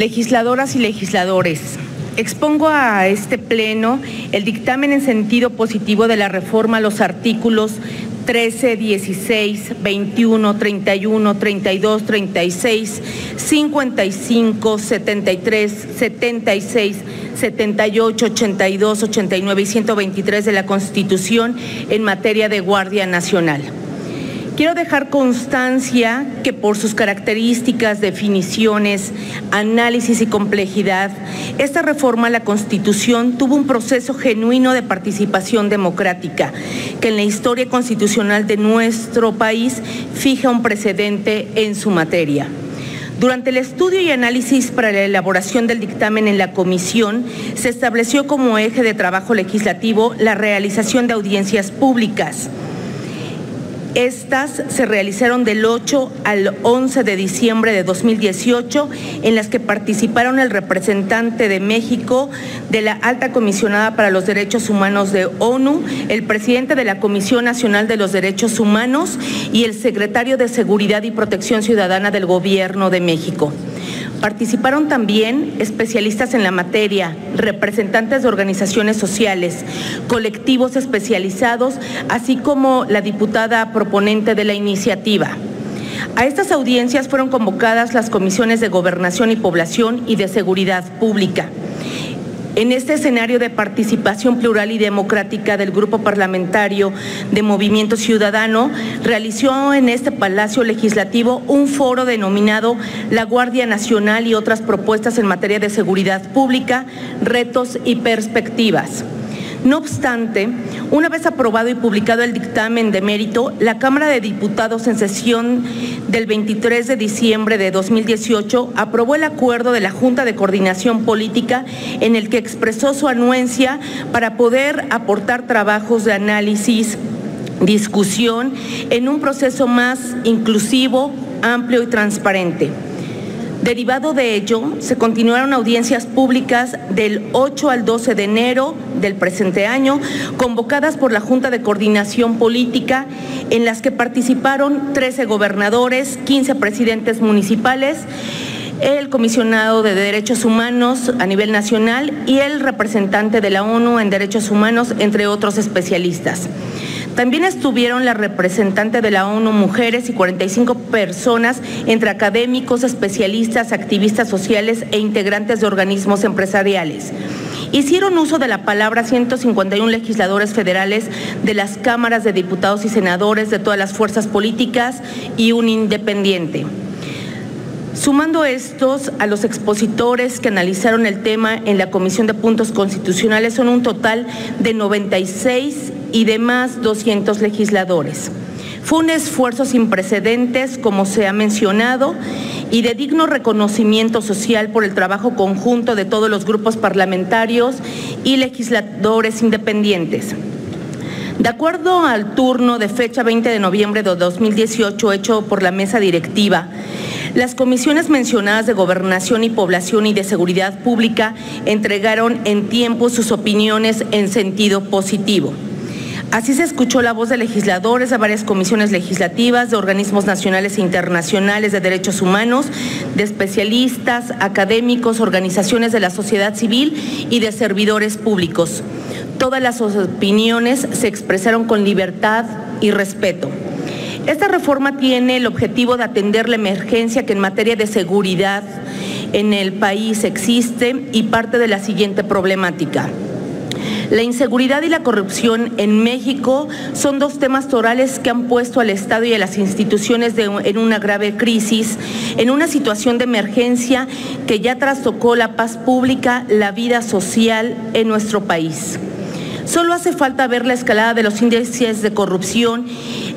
Legisladoras y legisladores, expongo a este Pleno el dictamen en sentido positivo de la reforma a los artículos 13, 16, 21, 31, 32, 36, 55, 73, 76, 78, 82, 89 y 123 de la Constitución en materia de Guardia Nacional. Quiero dejar constancia que por sus características, definiciones, análisis y complejidad, esta reforma a la Constitución tuvo un proceso genuino de participación democrática, que en la historia constitucional de nuestro país fija un precedente en su materia. Durante el estudio y análisis para la elaboración del dictamen en la comisión, se estableció como eje de trabajo legislativo la realización de audiencias públicas. Estas se realizaron del 8 al 11 de diciembre de 2018, en las que participaron el representante de México de la Alta Comisionada para los Derechos Humanos de ONU, el presidente de la Comisión Nacional de los Derechos Humanos y el secretario de Seguridad y Protección Ciudadana del Gobierno de México. Participaron también especialistas en la materia, representantes de organizaciones sociales, colectivos especializados, así como la diputada proponente de la iniciativa. A estas audiencias fueron convocadas las comisiones de Gobernación y Población y de Seguridad Pública. En este escenario de participación plural y democrática del Grupo Parlamentario de Movimiento Ciudadano, realizó en este Palacio Legislativo un foro denominado La Guardia Nacional y otras propuestas en materia de seguridad pública, retos y perspectivas. No obstante, una vez aprobado y publicado el dictamen de mérito, la Cámara de Diputados en sesión del 23 de diciembre de 2018 aprobó el acuerdo de la Junta de Coordinación Política en el que expresó su anuencia para poder aportar trabajos de análisis, discusión en un proceso más inclusivo, amplio y transparente. Derivado de ello, se continuaron audiencias públicas del 8 al 12 de enero del presente año, convocadas por la Junta de Coordinación Política, en las que participaron 13 gobernadores, 15 presidentes municipales, el comisionado de Derechos Humanos a nivel nacional y el representante de la ONU en Derechos Humanos, entre otros especialistas. También estuvieron la representante de la ONU Mujeres y 45 personas, entre académicos, especialistas, activistas sociales e integrantes de organismos empresariales. Hicieron uso de la palabra 151 legisladores federales de las cámaras de diputados y senadores de todas las fuerzas políticas y un independiente. Sumando estos a los expositores que analizaron el tema en la Comisión de Puntos Constitucionales, son un total de 96 y demás 200 legisladores. Fue un esfuerzo sin precedentes, como se ha mencionado, y de digno reconocimiento social por el trabajo conjunto de todos los grupos parlamentarios y legisladores independientes. De acuerdo al turno de fecha 20 de noviembre de 2018 hecho por la mesa directiva, las comisiones mencionadas de Gobernación y Población y de Seguridad Pública entregaron en tiempo sus opiniones en sentido positivo. Así se escuchó la voz de legisladores de varias comisiones legislativas, de organismos nacionales e internacionales de derechos humanos, de especialistas, académicos, organizaciones de la sociedad civil y de servidores públicos. Todas las opiniones se expresaron con libertad y respeto. Esta reforma tiene el objetivo de atender la emergencia que en materia de seguridad en el país existe y parte de la siguiente problemática. La inseguridad y la corrupción en México son dos temas torales que han puesto al Estado y a las instituciones en una grave crisis, en una situación de emergencia que ya trastocó la paz pública, la vida social en nuestro país. Solo hace falta ver la escalada de los índices de corrupción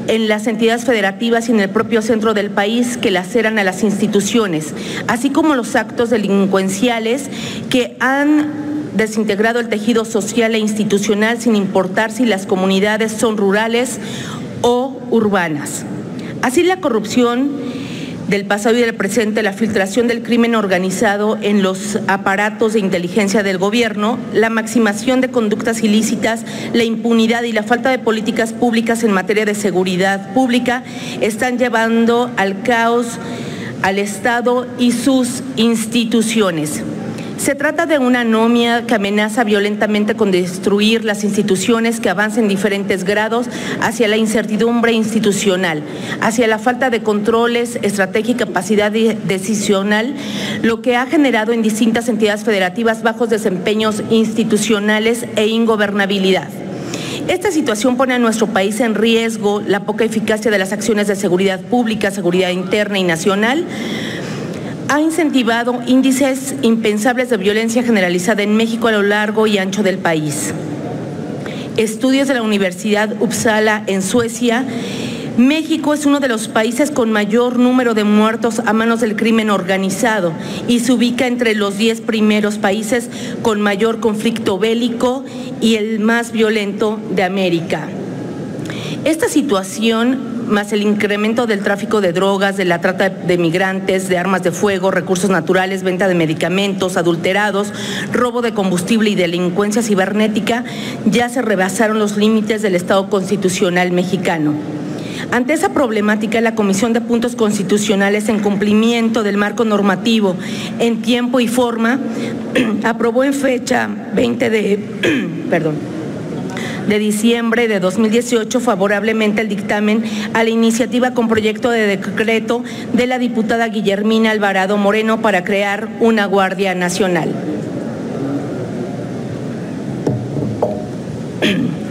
en las entidades federativas y en el propio centro del país que laceran a las instituciones, así como los actos delincuenciales que han desintegrado el tejido social e institucional sin importar si las comunidades son rurales o urbanas. Así la corrupción del pasado y del presente, la filtración del crimen organizado en los aparatos de inteligencia del gobierno, la maximación de conductas ilícitas, la impunidad y la falta de políticas públicas en materia de seguridad pública están llevando al caos al Estado y sus instituciones. Se trata de una anomia que amenaza violentamente con destruir las instituciones, que avanza en diferentes grados hacia la incertidumbre institucional, hacia la falta de controles, estrategia y capacidad decisional, lo que ha generado en distintas entidades federativas bajos desempeños institucionales e ingobernabilidad. Esta situación pone a nuestro país en riesgo la poca eficacia de las acciones de seguridad pública, seguridad interna y nacional. Ha incentivado índices impensables de violencia generalizada en México a lo largo y ancho del país. Estudios de la Universidad Uppsala en Suecia, México es uno de los países con mayor número de muertos a manos del crimen organizado y se ubica entre los 10 primeros países con mayor conflicto bélico y el más violento de América. Esta situación, más el incremento del tráfico de drogas, de la trata de migrantes, de armas de fuego, recursos naturales, venta de medicamentos adulterados, robo de combustible y delincuencia cibernética, ya se rebasaron los límites del Estado constitucional mexicano. Ante esa problemática, la Comisión de Puntos Constitucionales, en cumplimiento del marco normativo en tiempo y forma, aprobó en fecha 20 de diciembre de 2018 favorablemente el dictamen a la iniciativa con proyecto de decreto de la diputada Guillermina Alvarado Moreno para crear una Guardia Nacional.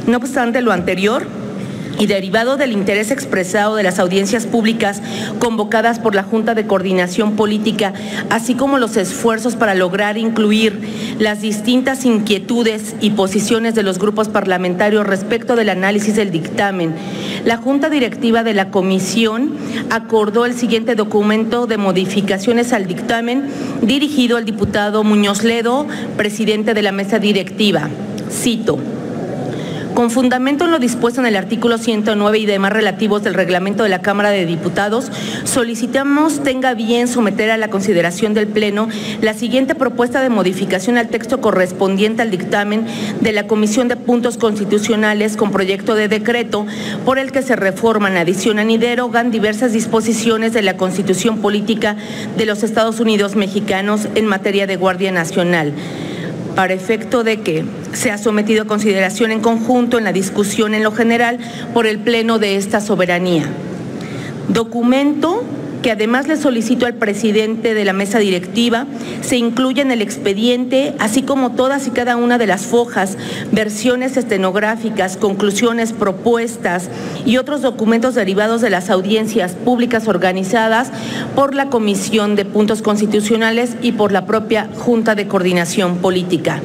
No obstante lo anterior, y derivado del interés expresado de las audiencias públicas convocadas por la Junta de Coordinación Política, así como los esfuerzos para lograr incluir las distintas inquietudes y posiciones de los grupos parlamentarios respecto del análisis del dictamen, la Junta Directiva de la Comisión acordó el siguiente documento de modificaciones al dictamen dirigido al diputado Muñoz Ledo, presidente de la mesa directiva. Cito: con fundamento en lo dispuesto en el artículo 109 y demás relativos del reglamento de la Cámara de Diputados, solicitamos tenga bien someter a la consideración del Pleno la siguiente propuesta de modificación al texto correspondiente al dictamen de la Comisión de Puntos Constitucionales con proyecto de decreto por el que se reforman, adicionan y derogan diversas disposiciones de la Constitución Política de los Estados Unidos Mexicanos en materia de Guardia Nacional, para efecto de que sea sometido a consideración en conjunto en la discusión en lo general por el Pleno de esta soberanía. Documento que además le solicito al presidente de la mesa directiva se incluya en el expediente, así como todas y cada una de las fojas, versiones estenográficas, conclusiones, propuestas y otros documentos derivados de las audiencias públicas organizadas por la Comisión de Puntos Constitucionales y por la propia Junta de Coordinación Política.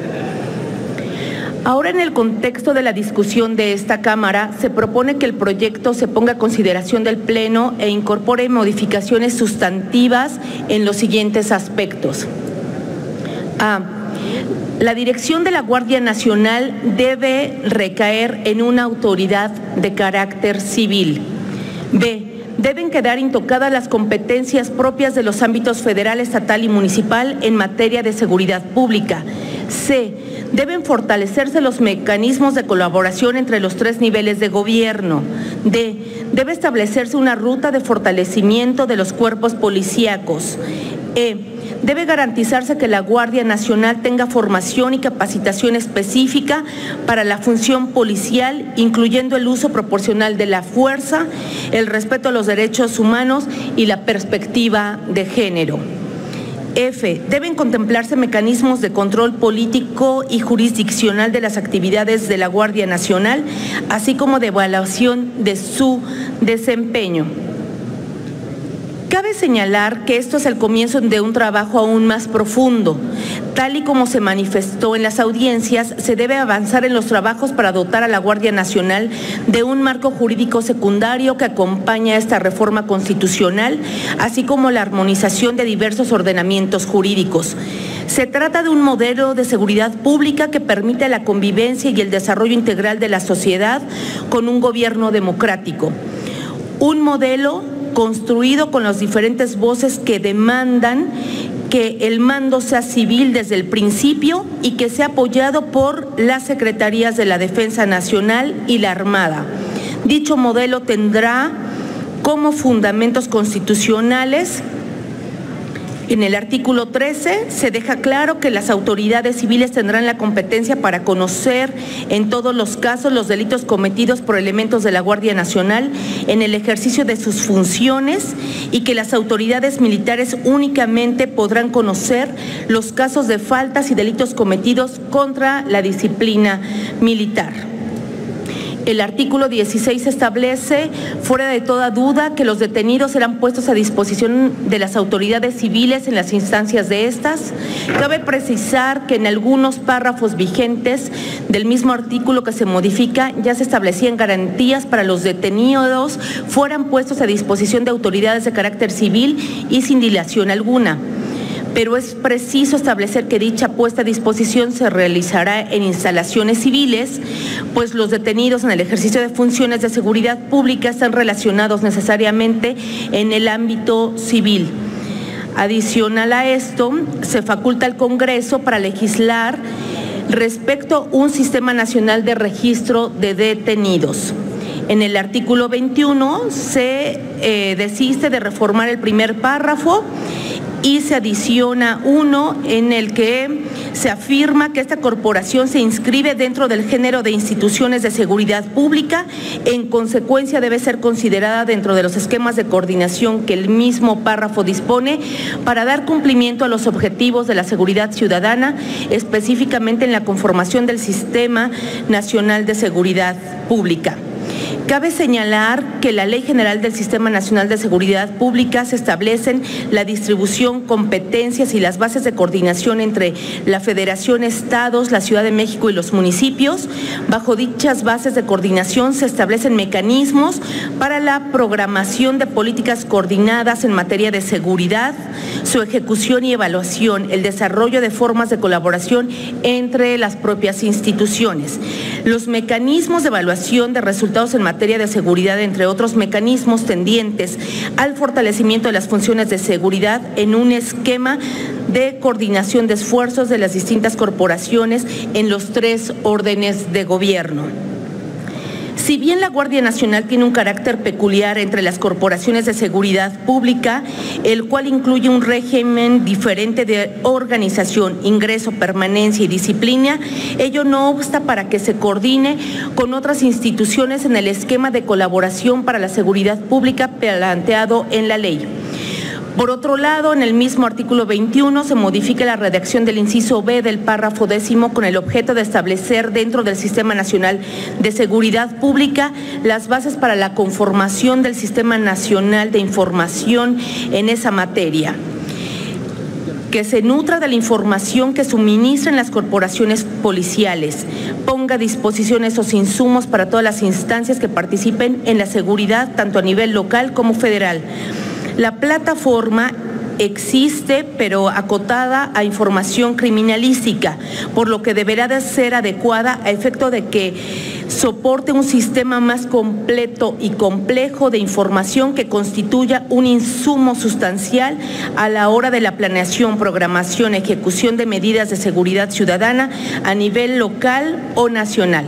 Ahora, en el contexto de la discusión de esta Cámara, se propone que el proyecto se ponga a consideración del Pleno e incorpore modificaciones sustantivas en los siguientes aspectos. A. La dirección de la Guardia Nacional debe recaer en una autoridad de carácter civil. B. Deben quedar intocadas las competencias propias de los ámbitos federal, estatal y municipal en materia de seguridad pública. C. Deben fortalecerse los mecanismos de colaboración entre los 3 niveles de gobierno. D. Debe establecerse una ruta de fortalecimiento de los cuerpos policíacos. E. Debe garantizarse que la Guardia Nacional tenga formación y capacitación específica para la función policial, incluyendo el uso proporcional de la fuerza, el respeto a los derechos humanos y la perspectiva de género. F. Deben contemplarse mecanismos de control político y jurisdiccional de las actividades de la Guardia Nacional, así como de evaluación de su desempeño. Cabe señalar que esto es el comienzo de un trabajo aún más profundo. Tal y como se manifestó en las audiencias, se debe avanzar en los trabajos para dotar a la Guardia Nacional de un marco jurídico secundario que acompaña esta reforma constitucional, así como la armonización de diversos ordenamientos jurídicos. Se trata de un modelo de seguridad pública que permite la convivencia y el desarrollo integral de la sociedad con un gobierno democrático. Un modelo construido con las diferentes voces que demandan que el mando sea civil desde el principio y que sea apoyado por las Secretarías de la Defensa Nacional y la Armada. Dicho modelo tendrá como fundamentos constitucionales En el artículo 13 se deja claro que las autoridades civiles tendrán la competencia para conocer en todos los casos los delitos cometidos por elementos de la Guardia Nacional en el ejercicio de sus funciones y que las autoridades militares únicamente podrán conocer los casos de faltas y delitos cometidos contra la disciplina militar. El artículo 16 establece, fuera de toda duda, que los detenidos serán puestos a disposición de las autoridades civiles en las instancias de estas. Cabe precisar que en algunos párrafos vigentes del mismo artículo que se modifica ya se establecían garantías para los detenidos fueran puestos a disposición de autoridades de carácter civil y sin dilación alguna. Pero es preciso establecer que dicha puesta a disposición se realizará en instalaciones civiles, pues los detenidos en el ejercicio de funciones de seguridad pública están relacionados necesariamente en el ámbito civil. Adicional a esto, se faculta al Congreso para legislar respecto a un sistema nacional de registro de detenidos. En el artículo 21 se desiste de reformar el primer párrafo y se adiciona uno en el que se afirma que esta corporación se inscribe dentro del género de instituciones de seguridad pública, en consecuencia debe ser considerada dentro de los esquemas de coordinación que el mismo párrafo dispone para dar cumplimiento a los objetivos de la seguridad ciudadana, específicamente en la conformación del Sistema Nacional de Seguridad Pública. Cabe señalar que la Ley General del Sistema Nacional de Seguridad Pública se establecen la distribución, competencias y las bases de coordinación entre la Federación, Estados, la Ciudad de México y los municipios. Bajo dichas bases de coordinación se establecen mecanismos para la programación de políticas coordinadas en materia de seguridad, su ejecución y evaluación, el desarrollo de formas de colaboración entre las propias instituciones. Los mecanismos de evaluación de resultados en materia de seguridad, entre otros mecanismos tendientes al fortalecimiento de las funciones de seguridad en un esquema de coordinación de esfuerzos de las distintas corporaciones en los tres órdenes de gobierno. Si bien la Guardia Nacional tiene un carácter peculiar entre las corporaciones de seguridad pública, el cual incluye un régimen diferente de organización, ingreso, permanencia y disciplina, ello no obsta para que se coordine con otras instituciones en el esquema de colaboración para la seguridad pública planteado en la ley. Por otro lado, en el mismo artículo 21 se modifica la redacción del inciso B del párrafo 10 con el objeto de establecer dentro del Sistema Nacional de Seguridad Pública las bases para la conformación del Sistema Nacional de Información en esa materia, que se nutra de la información que suministran las corporaciones policiales, ponga a disposición esos insumos para todas las instancias que participen en la seguridad, tanto a nivel local como federal. La plataforma existe, pero acotada a información criminalística, por lo que deberá de ser adecuada a efecto de que soporte un sistema más completo y complejo de información que constituya un insumo sustancial a la hora de la planeación, programación, ejecución de medidas de seguridad ciudadana a nivel local o nacional.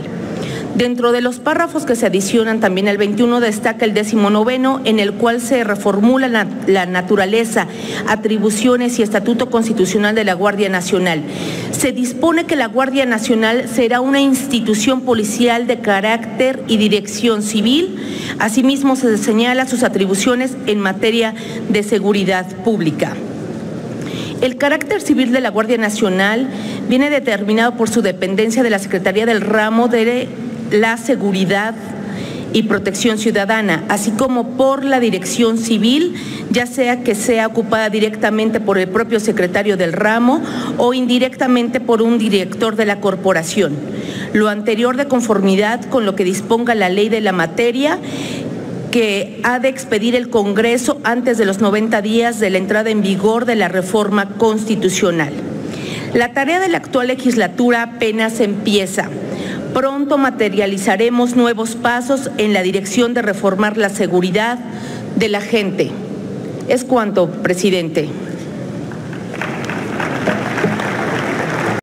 Dentro de los párrafos que se adicionan también al 21 destaca el 19º, en el cual se reformula la naturaleza, atribuciones y estatuto constitucional de la Guardia Nacional. Se dispone que la Guardia Nacional será una institución policial de carácter y dirección civil. Asimismo, se señala sus atribuciones en materia de seguridad pública. El carácter civil de la Guardia Nacional viene determinado por su dependencia de la Secretaría del Ramo de la Seguridad y Protección Ciudadana, así como por la Dirección Civil, ya sea que sea ocupada directamente por el propio secretario del ramo o indirectamente por un director de la corporación. Lo anterior de conformidad con lo que disponga la ley de la materia, que ha de expedir el Congreso antes de los 90 días de la entrada en vigor de la reforma constitucional. La tarea de la actual legislatura apenas empieza. Pronto materializaremos nuevos pasos en la dirección de reformar la seguridad de la gente. Es cuanto, presidente.